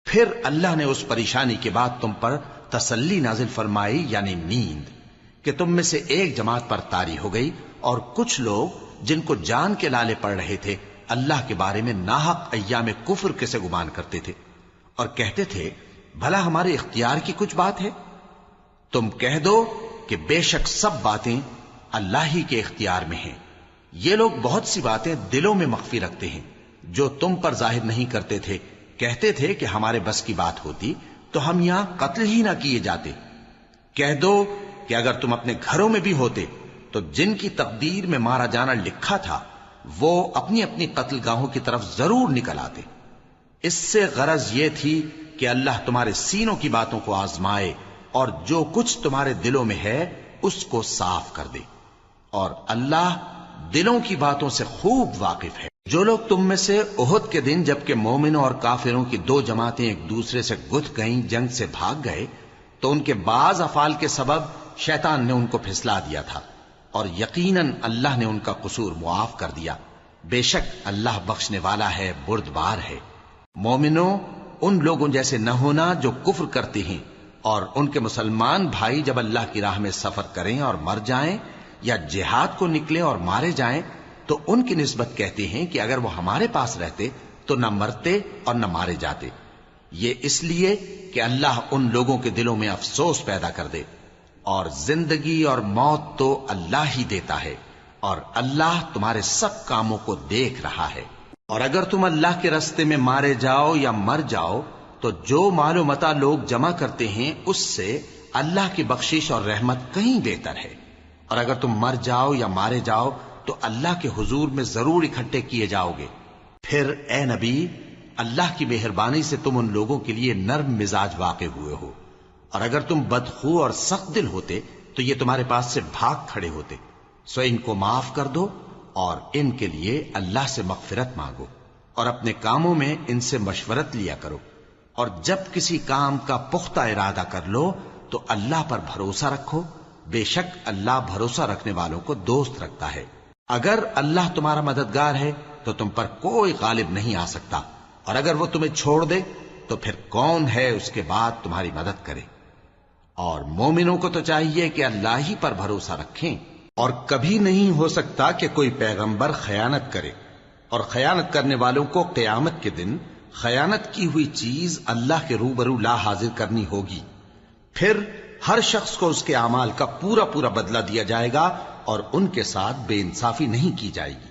پھر اللہ نے اس پریشانی کے بعد تم پر تسلی نازل فرمائی یعنی نیند، کہ تم میں سے ایک جماعت پر طاری ہو گئی، اور کچھ لوگ جن کو جان کے لالے پڑ رہے تھے اللہ کے بارے میں ناحق ایام کفر کے سے گمان کرتے تھے اور کہتے تھے بھلا ہمارے اختیار کی کچھ بات ہے؟ تم کہہ دو کہ بے شک سب باتیں اللہ ہی کے اختیار میں ہیں۔ یہ لوگ بہت سی باتیں دلوں میں مخفی رکھتے ہیں جو تم پر ظاہر نہیں کرتے تھے، کہتے تھے کہ ہمارے بس کی بات ہوتی تو ہم یہاں قتل ہی نہ کیے جاتے۔ کہہ دو کہ اگر تم اپنے گھروں میں بھی ہوتے تو جن کی تقدیر میں مارا جانا لکھا تھا وہ اپنی اپنی قتل گاہوں کی طرف ضرور نکل آتے۔ اس سے غرض یہ تھی کہ اللہ تمہارے سینوں کی باتوں کو آزمائے اور جو کچھ تمہارے دلوں میں ہے اس کو صاف کر دے، اور اللہ دلوں کی باتوں سے خوب واقف ہے۔ جو لوگ تم میں سے احد کے دن جبکہ مومنوں اور کافروں کی دو جماعتیں ایک دوسرے سے گتھ گئیں جنگ سے بھاگ گئے تو ان کے بعض افعال کے سبب شیطان نے ان کو پھسلا دیا تھا، اور یقیناً اللہ نے ان کا قصور معاف کر دیا۔ بے شک اللہ بخشنے والا ہے، بردبار ہے۔ مومنوں، ان لوگوں جیسے نہ ہونا جو کفر کرتے ہیں، اور ان کے مسلمان بھائی جب اللہ کی راہ میں سفر کریں اور مر جائیں یا جہاد کو نکلیں اور مارے جائیں تو ان کی نسبت کہتے ہیں کہ اگر وہ ہمارے پاس رہتے تو نہ مرتے اور نہ مارے جاتے، یہ اس لیے کہ اللہ ان لوگوں کے دلوں میں افسوس پیدا کر دے۔ اور زندگی اور موت تو اللہ ہی دیتا ہے، اور اللہ تمہارے سب کاموں کو دیکھ رہا ہے۔ اور اگر تم اللہ کے راستے میں مارے جاؤ یا مر جاؤ تو جو مال و متاع لوگ جمع کرتے ہیں اس سے اللہ کی بخشش اور رحمت کہیں بہتر ہے، اور اگر تم مر جاؤ یا مارے جاؤ تو اللہ کے حضور میں ضرور اکٹھے کیے جاؤ گے۔ پھر اے نبی، اللہ کی مہربانی سے تم ان لوگوں کے لیے نرم مزاج واقع ہوئے ہو، اور اگر تم بدخو اور سخت دل ہوتے تو یہ تمہارے پاس سے بھاگ کھڑے ہوتے، سو ان کو معاف کر دو اور ان کے لیے اللہ سے مغفرت مانگو، اور اپنے کاموں میں ان سے مشورت لیا کرو، اور جب کسی کام کا پختہ ارادہ کر لو تو اللہ پر بھروسہ رکھو، بے شک اللہ بھروسہ رکھنے والوں کو دوست رکھتا ہے۔ اگر اللہ تمہارا مددگار ہے تو تم پر کوئی غالب نہیں آ سکتا، اور اگر وہ تمہیں چھوڑ دے تو پھر کون ہے اس کے بعد تمہاری مدد کرے؟ اور مومنوں کو تو چاہیے کہ اللہ ہی پر بھروسہ رکھیں، اور کبھی نہیں ہو سکتا کہ کوئی پیغمبر خیانت کرے، اور خیانت کرنے والوں کو قیامت کے دن خیانت کی ہوئی چیز اللہ کے روبرو لا حاضر کرنی ہوگی، پھر ہر شخص کو اس کے اعمال کا پورا پورا بدلہ دیا جائے گا، اور ان کے ساتھ بے انصافی نہیں کی جائے گی۔